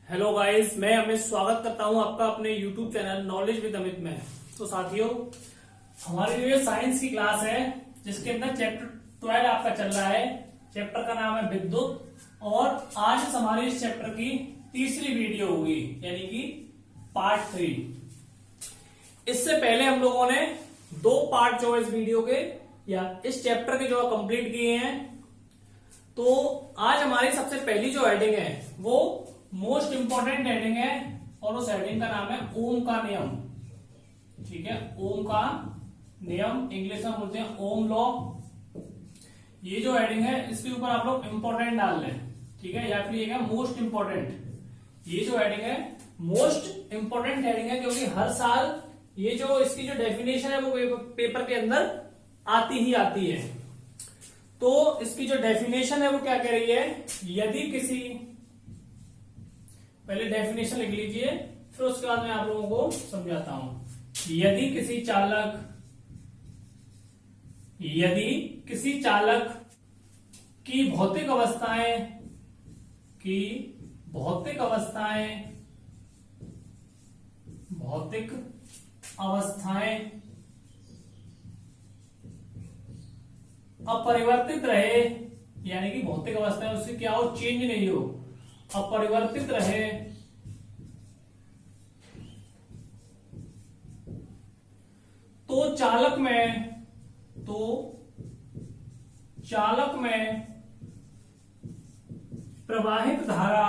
Hello guys, मैं अमित स्वागत करता हूं आपका अपने YouTube channel knowledge with Amit में। तो साथियों, हमारी जो ये साइंस की क्लास है जिसके अंदर चैप्टर 12 आपका चल रहा है। चैप्टर का नाम है विद्युत और आज हमारी इस चैप्टर की तीसरी वीडियो होगी, यानी कि पार्ट 3। इससे पहले हम लोगों ने 2 पार्ट जो है इस वीडियो के या इस चैप्टर के जो कंप्लीट किए हैं। तो आज हमारी सबसे पहली जो हेडिंग है वो मोस्ट इंपॉर्टेंट हेडिंग है और उस हेडिंग का नाम है ओम का नियम। ठीक है, ओम का नियम इंग्लिश में बोलते हैं ओम लॉ। ये जो हेडिंग है इसके ऊपर आप लोग इंपॉर्टेंट डाल लें, ठीक है, या फिर ये मोस्ट इंपॉर्टेंट। ये जो हेडिंग है मोस्ट इंपॉर्टेंट हेडिंग है क्योंकि हर साल ये जो इसकी जो डेफिनेशन है वो पेपर के अंदर आती ही आती है। तो इसकी जो डेफिनेशन है वो क्या कह रही है, यदि किसी, पहले डेफिनेशन लिख लीजिए फिर उसके बाद मैं आप लोगों को समझाता हूं। यदि किसी चालक की भौतिक अवस्थाएं अपरिवर्तित रहे, यानी कि भौतिक अवस्थाएं उससे क्या हो, चेंज नहीं हो, अपरिवर्तित रहे, तो चालक में प्रवाहित धारा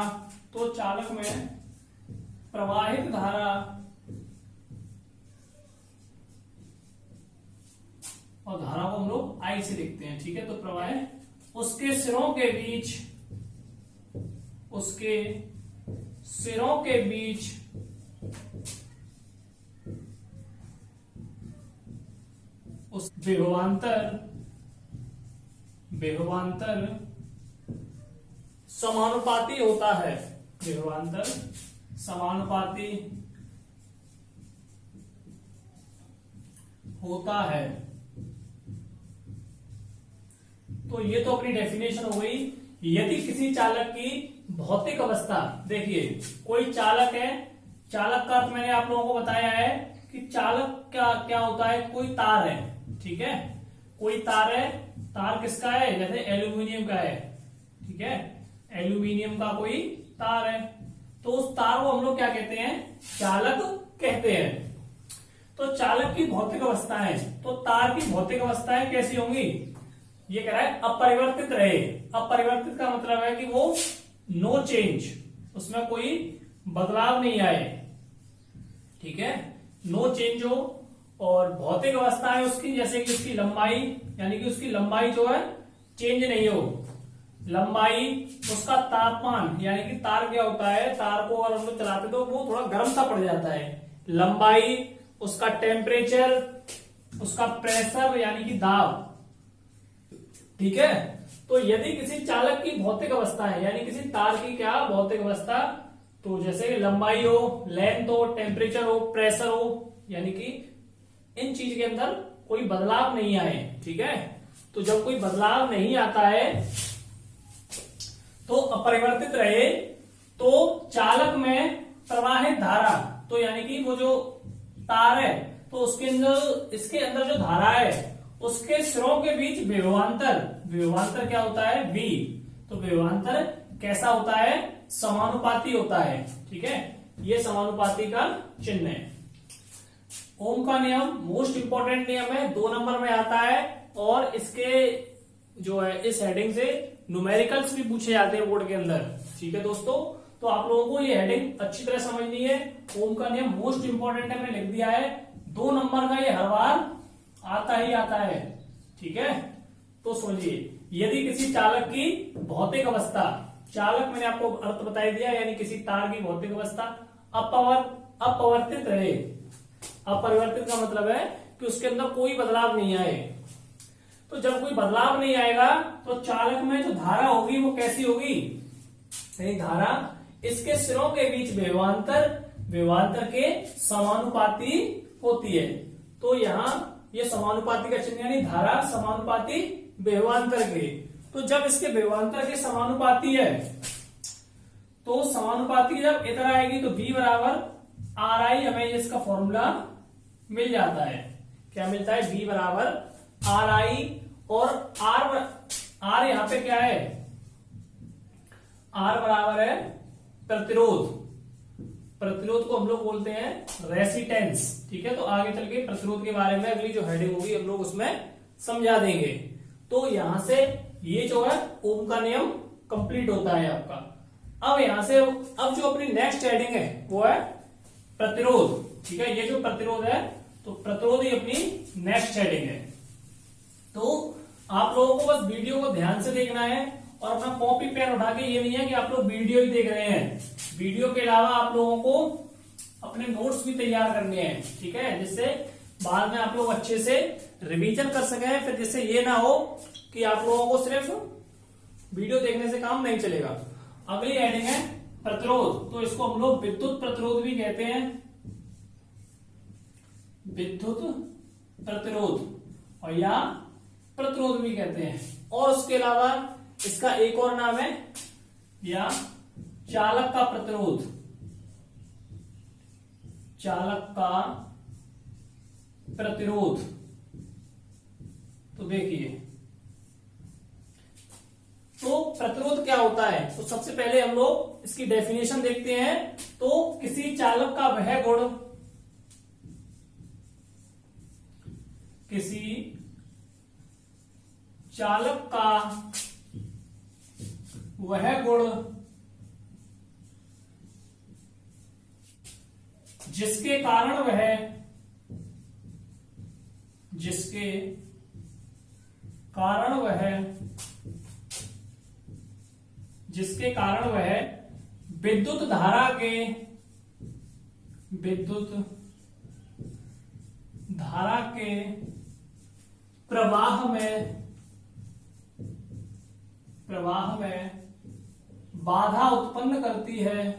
और धारा को हम लोग आई से लिखते हैं। ठीक है, तो प्रवाह उसके सिरों के बीच उस विभवांतर समानुपाती होता है। विभवांतर समानुपाती होता है। तो ये तो अपनी डेफिनेशन हो गई। यदि किसी चालक की भौतिक अवस्था, देखिए कोई चालक है, चालक का अर्थ मैंने आप लोगों को बताया है कि चालक क्या होता है, कोई तार है। ठीक है, कोई तार है, तार किसका है, जैसे एल्यूमिनियम का है। ठीक है, एल्यूमिनियम का कोई तार है, तो उस तार को हम लोग क्या कहते हैं, चालक कहते हैं। तो चालक की भौतिक अवस्थाएं, तो तार की भौतिक अवस्थाएं कैसी होंगी, ये कह रहा है अपरिवर्तित रहे। अपरिवर्तित का मतलब है कि वो नो चेंज, उसमें कोई बदलाव नहीं आए। ठीक है, नो चेंज हो। और भौतिक अवस्था है उसकी, जैसे कि उसकी लंबाई, यानी कि उसकी लंबाई जो है चेंज नहीं हो, लंबाई, उसका तापमान, यानी कि तार क्या होता है, तार को अगर हम लोग चलाते तो वो थोड़ा गर्म सा पड़ जाता है, लंबाई, उसका टेम्परेचर, उसका प्रेशर यानी कि दाब। ठीक है, तो यदि किसी चालक की भौतिक अवस्था है, यानी किसी तार की क्या भौतिक अवस्था, तो जैसे लंबाई हो, लेंथ हो, टेम्परेचर हो, प्रेशर हो, यानी कि इन चीज के अंदर कोई बदलाव नहीं आए। ठीक है, तो जब कोई बदलाव नहीं आता है तो अपरिवर्तित रहे, तो चालक में प्रवाहित धारा, तो यानी कि वो जो तार है तो उसके अंदर, इसके अंदर जो धारा है उसके सिरों के बीच विभवांतर क्या होता है, V। तो विभवांतर कैसा होता है, समानुपाती होता है। ठीक है, ये समानुपाती का चिन्ह है। ओम का नियम मोस्ट इंपॉर्टेंट नियम है, 2 नंबर में आता है और इसके जो है इस हेडिंग से न्यूमेरिकल्स भी पूछे जाते हैं बोर्ड के अंदर। ठीक है दोस्तों, तो आप लोगों को ये हेडिंग अच्छी तरह समझनी है। ओम का नियम मोस्ट इंपॉर्टेंट है, मैंने लिख दिया है। 2 नंबर का ये हर बार आता ही आता है। ठीक है, तो समझिए, यदि किसी चालक की भौतिक अवस्था, चालक मैंने आपको अर्थ बता दिया, यानी किसी तार की भौतिक अवस्था अपरिवर्तित रहे। अपरिवर्तित का मतलब है कि उसके अंदर कोई बदलाव नहीं आए। तो जब कोई बदलाव नहीं आएगा तो चालक में जो धारा होगी वो कैसी होगी, धारा इसके सिरों के बीच विभवांतर के समानुपाती होती है। तो यहां ये समानुपाती का चिन्ह, यानी धारा समानुपाती विभवांतर के। तो जब इसके विभवांतर के समानुपाती है तो समानुपाती जब इधर आएगी तो V बराबर आर आई, हमें इसका फॉर्मूला मिल जाता है। क्या मिलता है? V बराबर आर आई, और आर यहां पे क्या है? आर बराबर है प्रतिरोध। प्रतिरोध को हम लोग बोलते हैं रेसिस्टेंस। ठीक है, तो आगे चल के प्रतिरोध के बारे में अगली जो हेडिंग होगी हम लोग उसमें समझा देंगे। तो यहां से ये जो है ओम का नियम कंप्लीट होता है आपका। अब यहां से अब जो अपनी नेक्स्ट हेडिंग है वो है प्रतिरोध। ठीक है, ये जो प्रतिरोध है तो प्रतिरोध ही अपनी नेक्स्ट हेडिंग है। तो आप लोगों को बस वीडियो को ध्यान से देखना है और अपना कॉपी पेन उठा के, ये नहीं है कि आप लोग वीडियो ही देख रहे हैं, वीडियो के अलावा आप लोगों को अपने नोट्स भी तैयार करने हैं। ठीक है, जिससे बाद में आप लोग अच्छे से रिवीजन कर सके। फिर जिससे ये ना हो कि आप लोगों को सिर्फ वीडियो देखने से काम नहीं चलेगा। अगली हेडिंग है प्रतिरोध। तो इसको हम लोग विद्युत प्रतिरोध भी कहते हैं, विद्युत प्रतिरोध, और या प्रतिरोध भी कहते हैं। और उसके अलावा इसका एक और नाम है या चालक का प्रतिरोध। चालक का प्रतिरोध। तो देखिए, तो प्रतिरोध क्या होता है? तो सबसे पहले हम लोग इसकी डेफिनेशन देखते हैं। तो किसी चालक का वह गुण, किसी चालक का वह गुण जिसके कारण वह, जिसके कारण वह, जिसके कारण वह विद्युत धारा के, विद्युत धारा के प्रवाह में, प्रवाह में बाधा उत्पन्न करती है,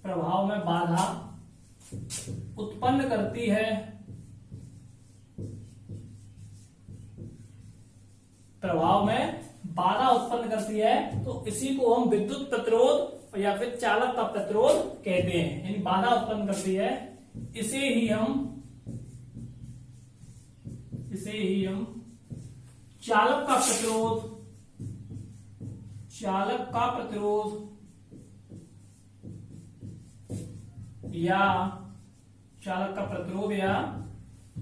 प्रभाव में बाधा उत्पन्न करती है, प्रभाव में बाधा उत्पन्न करती है। तो इसी को हम विद्युत प्रतिरोध या फिर चालक का प्रतिरोध कहते हैं, यानी बाधा उत्पन्न करती है। इसे ही हम चालक का प्रतिरोध, चालक का प्रतिरोध या चालक का प्रतिरोध या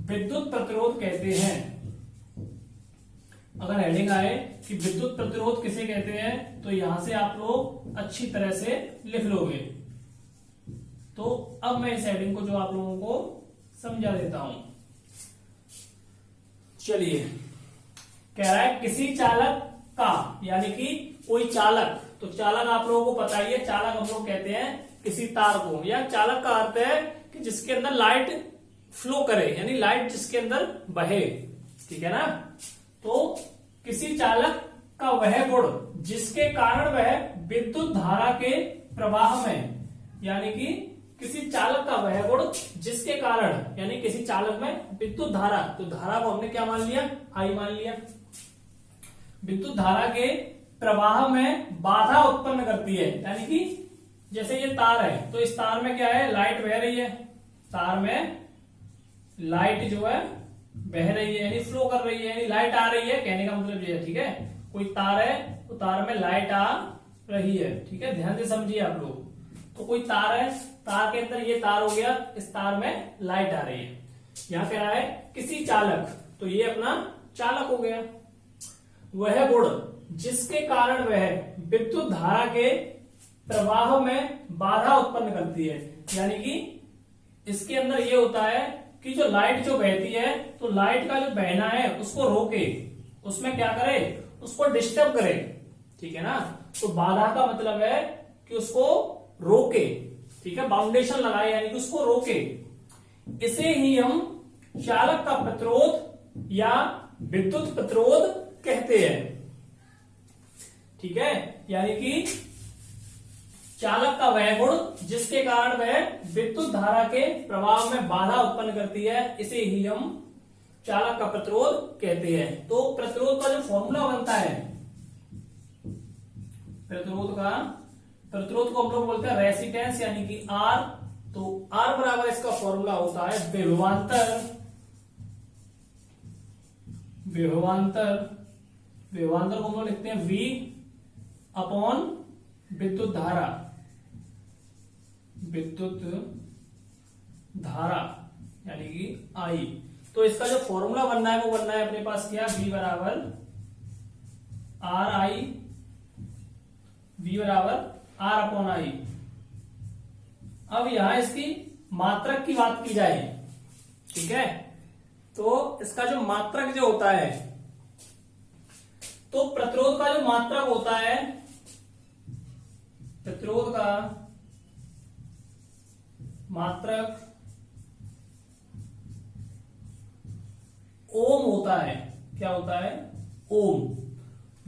विद्युत प्रतिरोध कहते हैं। अगर हेडिंग आए कि विद्युत प्रतिरोध किसे कहते हैं तो यहां से आप लोग अच्छी तरह से लिख लोगे। तो अब मैं इस हेडिंग को जो आप लोगों को समझा देता हूं। चलिए, कह रहा है किसी चालक का, यानी कि कोई चालक। तो चालक आप लोगों को पता ही है, चालक हम लोग कहते हैं किसी तार को, या चालक का अर्थ है कि जिसके अंदर लाइट फ्लो करे, यानी लाइट जिसके अंदर बहे। ठीक है ना? तो किसी चालक का वह गुण जिसके कारण वह विद्युत धारा के प्रवाह में, यानी कि किसी चालक का वह गुण जिसके कारण, यानी किसी चालक में विद्युत धारा, तो धारा को हमने क्या मान लिया? आई मान लिया। विद्युत धारा के प्रवाह में बाधा उत्पन्न करती है, यानी कि जैसे ये तार है तो इस तार में क्या है? लाइट बह रही है, तार में लाइट जो है बह रही है, यानी फ्लो कर रही है, यानी लाइट आ रही है, कहने का मतलब ये है। ठीक है, कोई तार है तो तार में लाइट आ रही है। ठीक है, ध्यान से समझिए आप लोग। तो कोई तार है, तार के अंदर ये तार हो गया, इस तार में लाइट आ रही है। यहां कह रहा है किसी चालक, तो ये अपना चालक हो गया। वह गुण जिसके कारण वह विद्युत धारा के प्रवाह में बाधा उत्पन्न करती है, यानी कि इसके अंदर ये होता है कि जो लाइट जो बहती है तो लाइट का जो बहना है उसको रोके, उसमें क्या करे? उसको डिस्टर्ब करे। ठीक है ना? तो बाधा का मतलब है कि उसको रोके। ठीक है, बाउंडेशन लगाए, यानी कि उसको रोके। इसे ही हम चालक का प्रतिरोध या विद्युत प्रतिरोध कहते हैं। ठीक है, यानी कि चालक का वह गुण जिसके कारण वह विद्युत धारा के प्रवाह में बाधा उत्पन्न करती है, इसे ही हम चालक का प्रतिरोध कहते हैं। तो प्रतिरोध का जो फॉर्मूला बनता है, प्रतिरोध का प्रतिरोध को हम लोग बोलते हैं रेसिस्टेंस यानी कि आर। तो आर बराबर इसका फॉर्मूला होता है विभवांतर। विभवांतर को हम लोग लिखते हैं V अपॉन विद्युत धारा। विद्युत धारा यानी कि I। तो इसका जो फॉर्मूला बनना है वो बनना है अपने पास क्या, V बराबर R I, V बराबर R अपॉन I। अब यहां इसकी मात्रक की बात की जाए, ठीक है, तो इसका जो मात्रक जो होता है, तो प्रतिरोध का जो मात्रक होता है, प्रतिरोध का मात्रक ओम होता है। क्या होता है, ओम।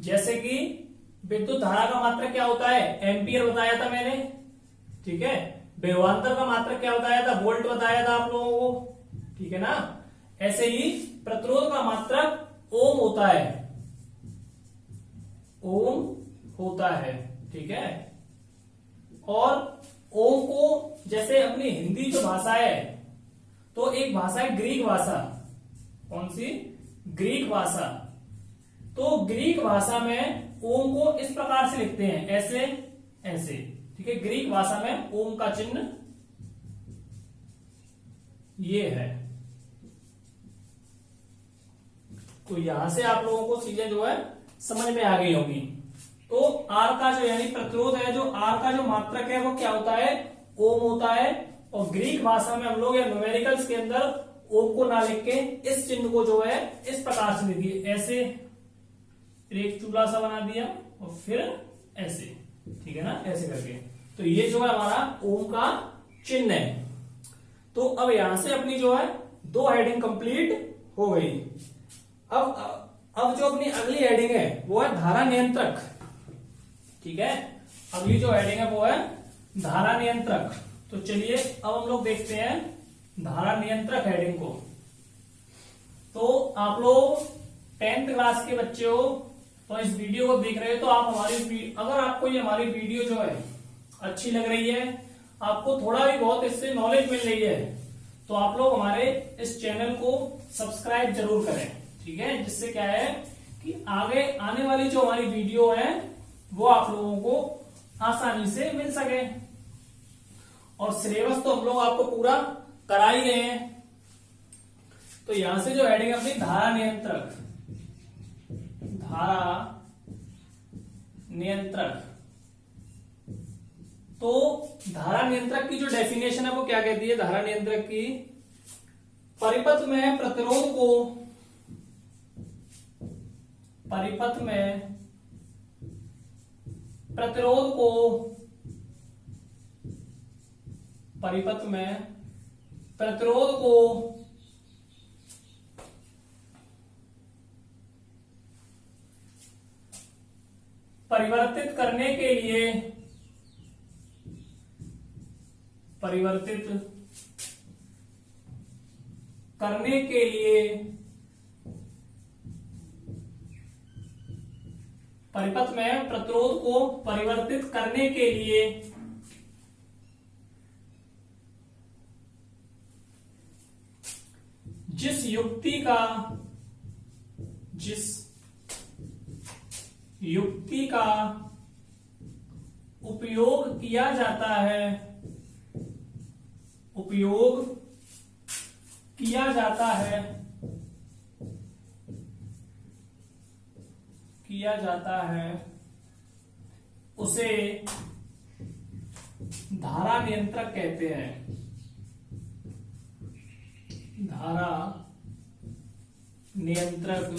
जैसे कि विद्युत धारा का मात्रक क्या होता है, एम्पियर बताया था मैंने, ठीक है। विभवांतर का मात्रक क्या बताया था, वोल्ट बताया था आप लोगों को, ठीक है ना। ऐसे ही प्रतिरोध का मात्रक ओम होता है, ओम होता है, ठीक है। और ओम को जैसे अपनी हिंदी जो भाषा है, तो एक भाषा है ग्रीक भाषा। कौन सी, ग्रीक भाषा। तो ग्रीक भाषा में ओम को इस प्रकार से लिखते हैं, ऐसे ऐसे, ठीक है। ग्रीक भाषा में ओम का चिन्ह ये है। तो यहां से आप लोगों को चीजें जो है समझ में आ गई होंगी। तो आर का जो यानी प्रतिरोध है, जो आर का जो मात्रक है वो क्या होता है, ओम होता है। और ग्रीक भाषा में हम लोग या न्यूमेरिकल्स के अंदर ओम को ना लिख के इस चिन्ह को जो है इस प्रकार से लिखिए, ऐसे एक चूल्हा सा बना दिया और फिर ऐसे, ठीक है ना, ऐसे करके। तो ये जो है हमारा ओम का चिन्ह है। तो अब यहां से अपनी जो है 2 हेडिंग कंप्लीट हो गई। अब जो अपनी अगली हेडिंग है वो है धारा नियंत्रक, ठीक है। अगली जो हेडिंग है वो है धारा नियंत्रक। तो चलिए अब हम लोग देखते हैं धारा नियंत्रक हेडिंग को। तो आप लोग 10th क्लास के बच्चे हो, तो इस वीडियो को देख रहे हो, तो आप अगर आपको ये हमारी वीडियो जो है अच्छी लग रही है, आपको थोड़ा भी बहुत इससे नॉलेज मिल रही है, तो आप लोग हमारे इस चैनल को सब्सक्राइब जरूर करें, ठीक है। जिससे क्या है कि आगे आने वाली जो हमारी वीडियो है वो आप लोगों को आसानी से मिल सके। और सिलेबस तो हम लोग आपको पूरा करा ही रहे हैं। तो यहां से जो हेडिंग है अपनी धारा नियंत्रक, धारा नियंत्रक। तो धारा नियंत्रक की जो डेफिनेशन है वो क्या कहती है, धारा नियंत्रक की, परिपथ में प्रतिरोध को, परिपथ में प्रतिरोध को, परिपथ में प्रतिरोध को परिवर्तित करने के लिए, परिवर्तित करने के लिए परिपथ में प्रतिरोध को परिवर्तित करने के लिए जिस युक्ति का उपयोग किया जाता है, उपयोग किया जाता है, किया जाता है, उसे धारा नियंत्रक कहते हैं, धारा नियंत्रक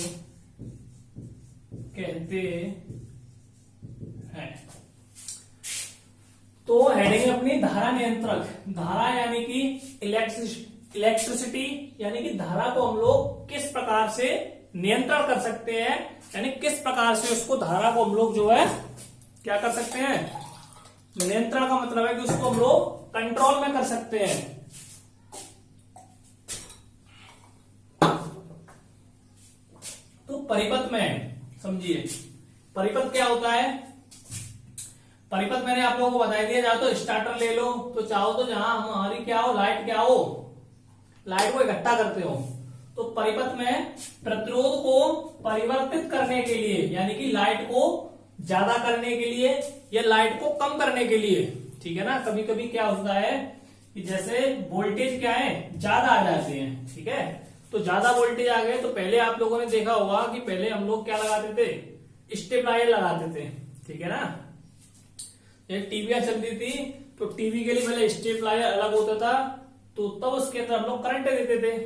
कहते हैं। तो हेडिंग अपनी धारा नियंत्रक, धारा यानी कि इलेक्ट्रिसिटी, यानी कि धारा को हम लोग किस प्रकार से नियंत्रण कर सकते हैं, यानी किस प्रकार से उसको, धारा को हम लोग जो है क्या कर सकते हैं, नियंत्रण का मतलब है कि उसको हम लोग कंट्रोल में कर सकते हैं। तो परिपथ में समझिए, परिपथ क्या होता है, परिपथ मैंने आप लोगों को बता दिया, चाहो तो स्टार्टर ले लो, तो चाहो तो जहां हमारी क्या हो, लाइट क्या हो, लाइट को इकट्ठा करते हो। तो परिपथ में प्रतिरोध को परिवर्तित करने के लिए, यानी कि लाइट को ज्यादा करने के लिए या लाइट को कम करने के लिए, ठीक है ना। कभी कभी क्या होता है कि जैसे वोल्टेज क्या है, ज्यादा आ जाते हैं, ठीक है। तो ज्यादा वोल्टेज आ गए तो पहले आप लोगों ने देखा होगा कि पहले हम लोग क्या लगाते थे, स्टेबलाइजर लगाते थे, ठीक है ना। जब टीवियां चलती थी तो टीवी के लिए पहले स्टेबलाइजर अलग होता था, तो तब उसके अंदर हम लोग करंट देते थे।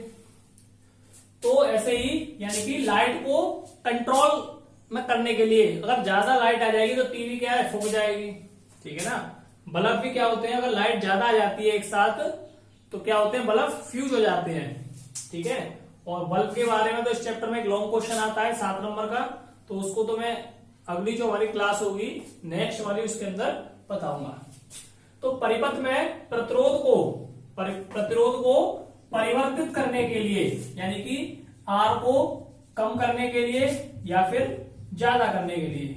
तो ऐसे ही यानी कि लाइट को कंट्रोल में करने के लिए, अगर ज्यादा लाइट आ जाएगी तो टीवी क्या है, फूक जाएगी, ठीक है ना। बल्ब भी क्या होते हैं, अगर लाइट ज्यादा आ जाती है एक साथ तो क्या होते हैं, बल्ब फ्यूज हो जाते हैं, ठीक है। और बल्ब के बारे में तो इस चैप्टर में एक लॉन्ग क्वेश्चन आता है 7 नंबर का, तो उसको तो मैं अगली जो हमारी क्लास होगी नेक्स्ट वाली उसके अंदर बताऊंगा। तो परिपथ में प्रतिरोध को परिवर्तित करने के लिए, यानी कि आर को कम करने के लिए या फिर ज्यादा करने के लिए,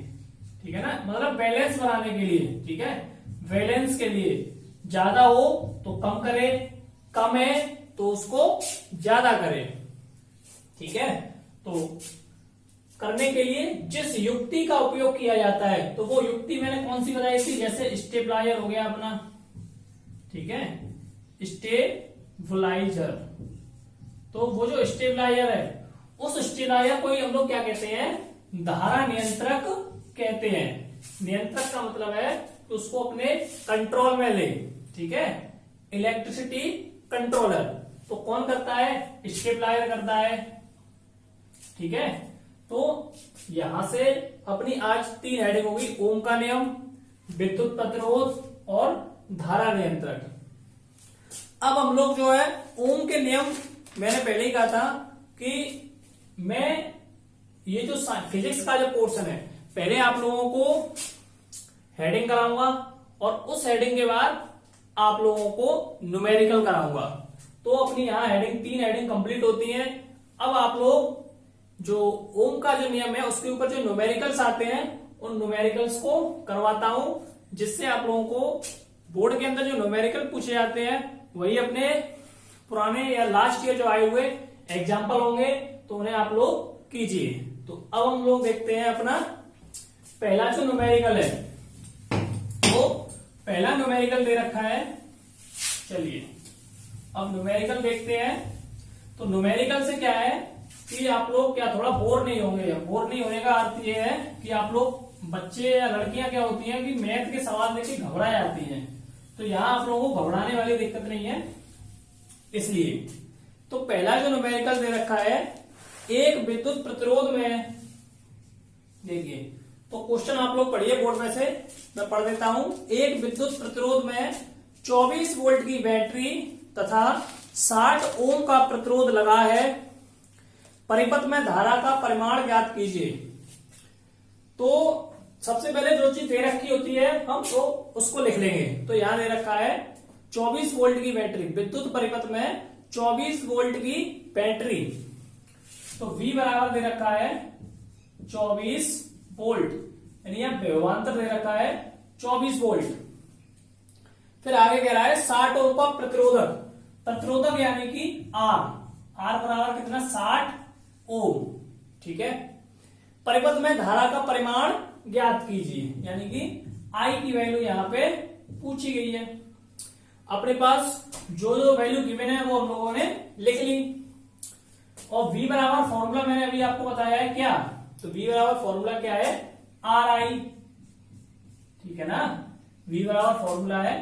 ठीक है ना, मतलब बैलेंस बनाने के लिए, ठीक है। बैलेंस के लिए ज्यादा हो तो कम करे, कम है तो उसको ज्यादा करे, ठीक है। तो करने के लिए जिस युक्ति का उपयोग किया जाता है, तो वो युक्ति मैंने कौन सी बताई थी, जैसे स्टेबलाइजर हो गया अपना, ठीक है, स्टेबलाइजर। तो वो जो स्टेबलाइजर है, उस स्टेबलाइजर को ही हम लोग क्या कहते हैं, धारा नियंत्रक कहते हैं। नियंत्रक का मतलब है कि उसको अपने कंट्रोल में ले, ठीक है। इलेक्ट्रिसिटी कंट्रोलर तो कौन करता है, स्टेबलाइजर करता है, ठीक है। तो यहां से अपनी आज 3 हेडिंग होगी, ओम का नियम, विद्युत प्रतिरोध और धारा नियंत्रक। अब हम लोग जो है ओम के नियम, मैंने पहले ही कहा था कि मैं ये जो फिजिक्स का जो पोर्शन है, पहले आप लोगों को हेडिंग कराऊंगा और उस हेडिंग के बाद आप लोगों को न्यूमेरिकल कराऊंगा। तो अपनी यहां हेडिंग 3 हेडिंग कंप्लीट होती है। अब आप लोग जो ओम का जो नियम है उसके ऊपर जो न्यूमेरिकल्स आते हैं, उन न्यूमेरिकल्स को करवाता हूं, जिससे आप लोगों को बोर्ड के अंदर जो न्यूमेरिकल पूछे जाते हैं वही अपने पुराने या लास्ट ईयर जो आए हुए एग्जाम्पल होंगे, तो उन्हें आप लोग कीजिए। तो अब हम लोग देखते हैं अपना पहला जो न्यूमेरिकल है, तो पहला न्यूमेरिकल दे रखा है। चलिए अब न्यूमेरिकल देखते हैं। तो न्यूमेरिकल से क्या है कि आप लोग क्या थोड़ा बोर नहीं होंगे। बोर नहीं होने का अर्थ ये है कि आप लोग बच्चे या लड़कियां क्या होती हैं कि मैथ के सवाल देके घबरा जाती हैं, तो यहां आप लोगों को घबराने वाली दिक्कत नहीं है, इसलिए। तो पहला जो न्यूमेरिकल दे रखा है, एक विद्युत प्रतिरोध में, देखिए तो क्वेश्चन आप लोग पढ़िए बोर्ड में से, मैं पढ़ देता हूं। एक विद्युत प्रतिरोध में 24 वोल्ट की बैटरी तथा 60 ओम का प्रतिरोध लगा है, परिपथ में धारा का परिमाण ज्ञात कीजिए। तो सबसे पहले जो चीज दे रखी होती है हम तो उसको लिख लेंगे। तो यहां दे रखा है 24 वोल्ट की बैटरी, विद्युत परिपथ में 24 वोल्ट की बैटरी, तो V बराबर दे रखा है 24 वोल्ट, यानी यहां विभवांतर दे रखा है 24 वोल्ट। फिर आगे कह रहा है 60 ओम का प्रतिरोधक, प्रतिरोधक यानी कि R बराबर कितना, 60 ओम, ठीक है। परिपथ में धारा का परिमाण ज्ञात कीजिए, यानी कि I की वैल्यू यहां पे पूछी गई है। अपने पास जो जो वैल्यू गिवन है वो हम लोगों ने लिख ली। और V बराबर फॉर्मूला मैंने अभी आपको बताया है क्या, तो V बराबर फॉर्मूला क्या है, RI, ठीक है ना। V बराबर फॉर्मूला है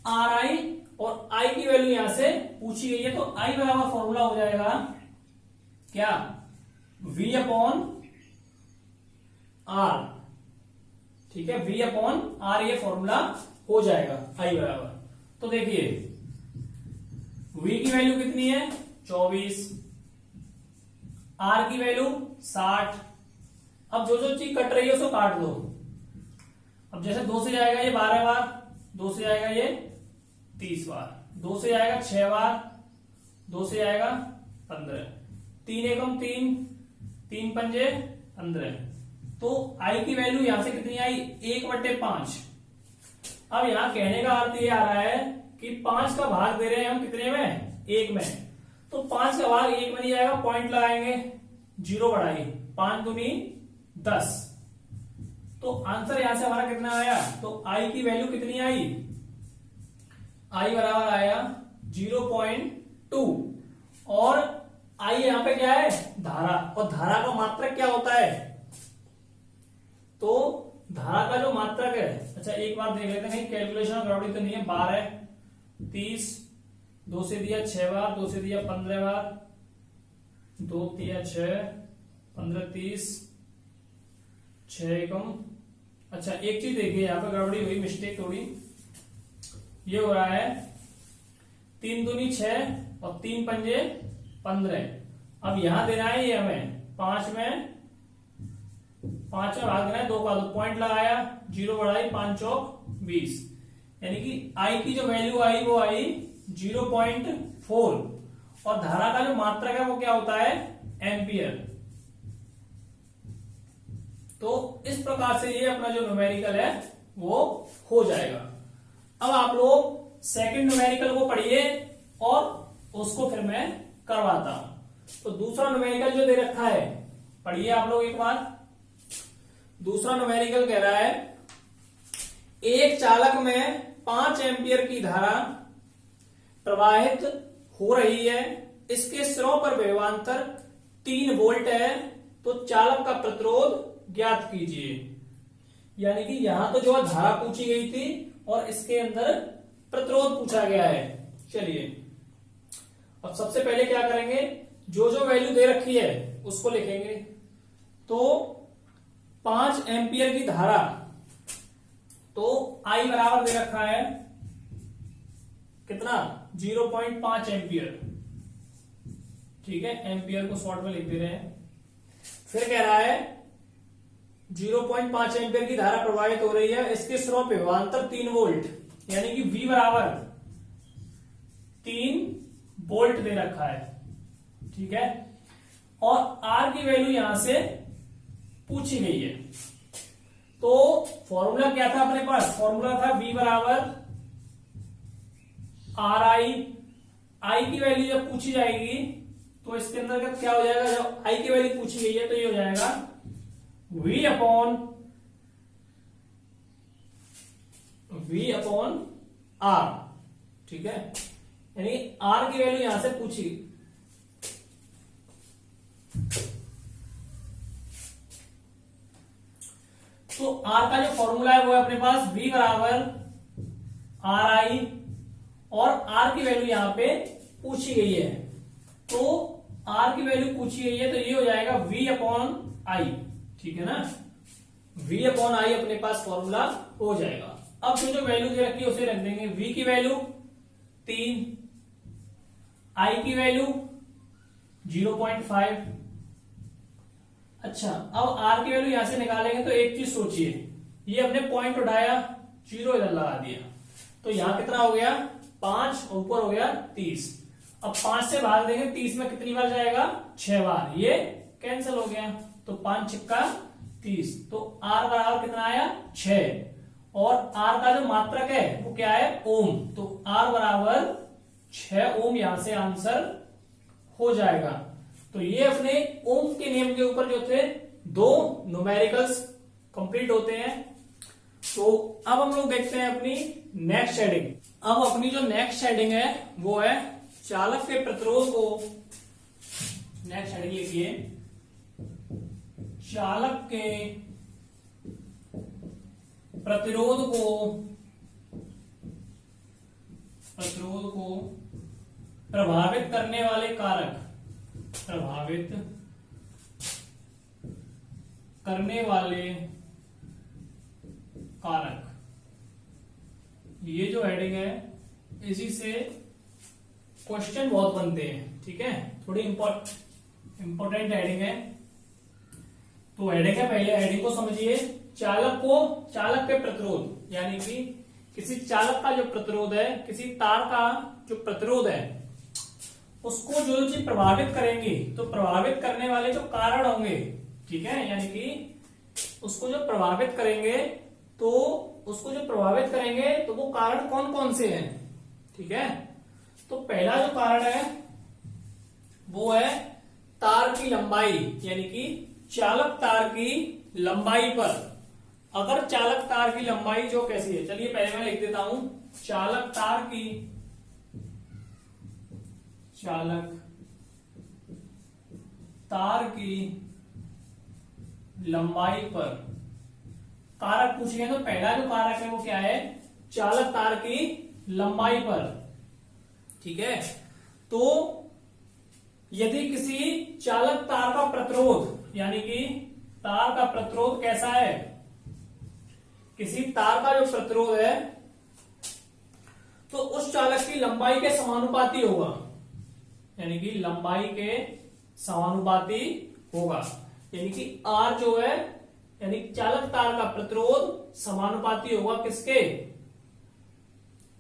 RI और I की वैल्यू यहां से पूछी गई है, तो I बराबर फॉर्मूला हो जाएगा क्या, V अपॉन R, ठीक है। V अपॉन R ये फॉर्मूला हो जाएगा I बराबर। तो देखिए V की वैल्यू कितनी है 24, R की वैल्यू 60। अब जो जो चीज कट रही है उसको काट दो। अब जैसे 2 से जाएगा ये 12 बार, 2 से जाएगा ये 30 बार, 2 से जाएगा 6 बार, 2 से जाएगा 15, 3 एकम 3, 3 पंजे 15। तो I की वैल्यू यहां से कितनी आई, 1/5, अब यहाँ कहने का अर्थ ये आ रहा है कि 5 का भाग दे रहे हैं हम कितने में, 1 में, तो 5 का भाग 1 में नहीं जाएगा, पॉइंट लगाएंगे, 0 बढ़ाइए, 5 दूनी 10, तो आंसर यहां से हमारा कितना आया, तो आई की वैल्यू कितनी आई, आई बराबर आया 0.2, और आई यहां पे क्या है, धारा, और धारा का मात्रक क्या होता है, तो धारा का जो मात्रक है, अच्छा एक बार देख लेते हैं, कैलकुलेशन गड़बड़ी तो नहीं है, 12 30 2 से दिया 6 बार, 2 से दिया 15 बार, 2 दिया 6 15 30 6 एकम। अच्छा एक चीज देखिए यहाँ पे गड़बड़ी हुई, मिस्टेक थोड़ी, ये हो रहा है 3 दूनी 6 और 3 पंजे 15, अब यहां देना है ये हमें 5 में भाग देना है, 2 का 2 पॉइंट लगाया, 0 बढ़ाई, 5 चौक 20, यानी कि आई की जो वैल्यू आई वो आई 0.4, और धारा का जो मात्रक है वो क्या होता है, एम्पियर। तो इस प्रकार से ये अपना जो न्यूमेरिकल है वो हो जाएगा। अब आप लोग सेकंड न्यूमेरिकल को पढ़िए और उसको फिर मैं करवाता हूं। तो दूसरा न्यूमेरिकल जो दे रखा है पढ़िए आप लोग एक बार। दूसरा न्यूमेरिकल कह रहा है एक चालक में 5 एम्पियर की धारा प्रवाहित हो रही है, इसके सिरों पर विभवांतर 3 वोल्ट है, तो चालक का प्रतिरोध ज्ञात कीजिए। यानी कि यहां तो जो धारा पूछी गई थी और इसके अंदर प्रतिरोध पूछा गया है। चलिए अब सबसे पहले क्या करेंगे, जो जो वैल्यू दे रखी है उसको लिखेंगे। तो 5 एम्पियर की धारा, तो आई बराबर दे रखा है कितना, 0.5 एम्पियर, ठीक है, एम्पियर को शॉर्ट में लिख दे रहे हैं। फिर कह रहा है 0.5 एम्पियर की धारा प्रवाहित हो रही है, इसके स्रोत पे विभवांतर 3 वोल्ट, यानी कि V बराबर 3 वोल्ट दे रखा है, ठीक है, और R की वैल्यू यहां से पूछी गई है। तो फॉर्मूला क्या था अपने पास, फॉर्मूला था V बराबर RI, I की वैल्यू जब पूछी जाएगी तो इसके अंदर क्या हो जाएगा, जब I की वैल्यू पूछी गई है तो ये हो जाएगा V अपॉन R, ठीक है, यानी R की वैल्यू यहां से पूछी। तो R का जो फॉर्मूला है वो है अपने पास V बराबर RI, और R की वैल्यू यहां पे पूछी गई है, तो R की वैल्यू पूछी गई है तो ये हो जाएगा V अपॉन I, ठीक है ना, V अपॉन I अपने पास फॉर्मूला हो जाएगा। अब जो वैल्यू दे रखी है उसे रख देंगे, V की वैल्यू 3, I की वैल्यू 0.5। अच्छा अब R की वैल्यू यहां से निकालेंगे तो एक चीज सोचिए, ये अपने पॉइंट उठाया, 0 इधर लगा दिया, तो यहां कितना हो गया 5, ऊपर हो गया 30। अब 5 से भाग देंगे, 30 में कितनी बार जाएगा, 6 बार, ये कैंसिल हो गया, तो 5 छिक्का 30, तो R बराबर कितना आया 6, और R का जो मात्रक है वो क्या है, ओम, तो R बराबर 6 ओम यहां से आंसर हो जाएगा। तो ये अपने ओम के नियम के ऊपर जो थे 2 न्यूमेरिकल्स कंप्लीट होते हैं। तो अब हम लोग देखते हैं अपनी नेक्स्ट हेडिंग। अब अपनी जो नेक्स्ट हेडिंग है वो है चालक के प्रतिरोध को, नेक्स्ट हेडिंग लिखिए, चालक के प्रतिरोध को प्रभावित करने वाले कारक, प्रभावित करने वाले कारक, ये जो हेडिंग है इसी से क्वेश्चन बहुत बनते हैं, ठीक है, थोड़ी इंपॉर्टेंट हेडिंग है। तो हेडिंग है, पहले हेडिंग को समझिए, चालक के प्रतिरोध, यानी कि किसी चालक का जो प्रतिरोध है, किसी तार का जो प्रतिरोध है, उसको जो चीज प्रभावित करेंगी, तो प्रभावित करने वाले जो कारण होंगे, ठीक है, यानी कि उसको जो प्रभावित करेंगे तो उसको जो प्रभावित करेंगे तो वो कारण कौन कौन से हैं, ठीक है। तो पहला जो कारण है वो है तार की लंबाई, यानी कि चालक तार की लंबाई पर। अगर चालक तार की लंबाई जो कैसी है, चलिए पहले मैं लिख देता हूं, चालक तार की लंबाई पर कारक पूछिए तो पहला जो कारक है वो क्या है, चालक तार की लंबाई पर, ठीक है। तो यदि किसी चालक तार का प्रतिरोध, यानी कि तार का प्रतिरोध कैसा है, किसी तार का जो प्रतिरोध है तो उस चालक की लंबाई के समानुपाती होगा, यानी कि लंबाई के समानुपाती होगा, यानी कि R जो है, यानी चालक तार का प्रतिरोध समानुपाती होगा किसके,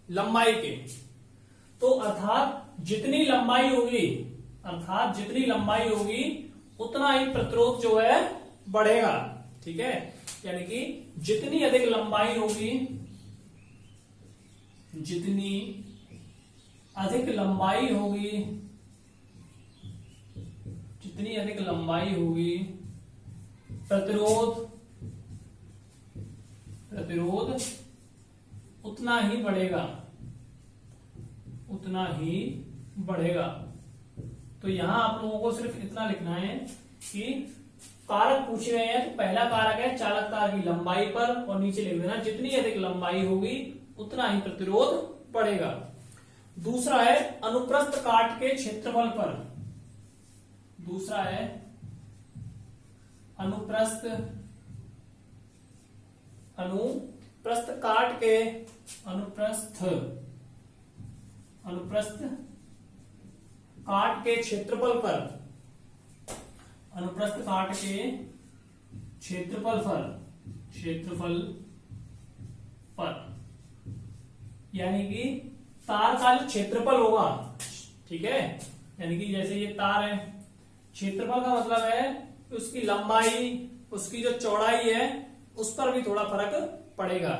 लंबाई के। तो अर्थात जितनी लंबाई होगी उतना ही प्रतिरोध जो है बढ़ेगा, ठीक है। यानी कि जितनी अधिक लंबाई होगी, प्रतिरोध उतना ही बढ़ेगा। तो यहां आप लोगों को सिर्फ इतना लिखना है कि कारक पूछे गए हैं, तो पहला कारक है चालक तार की लंबाई पर, और नीचे लिख देना जितनी अधिक लंबाई होगी उतना ही प्रतिरोध बढ़ेगा। दूसरा है अनुप्रस्थ काट के क्षेत्रफल पर। दूसरा है अनुप्रस्थ काट के क्षेत्रफल पर, अनुप्रस्थ काट के क्षेत्रफल पर, यानी कि तार का जो क्षेत्रफल होगा, ठीक है। यानी कि जैसे ये तार है, क्षेत्रफल का मतलब है कि उसकी लंबाई, उसकी जो चौड़ाई है उस पर भी थोड़ा फर्क पड़ेगा।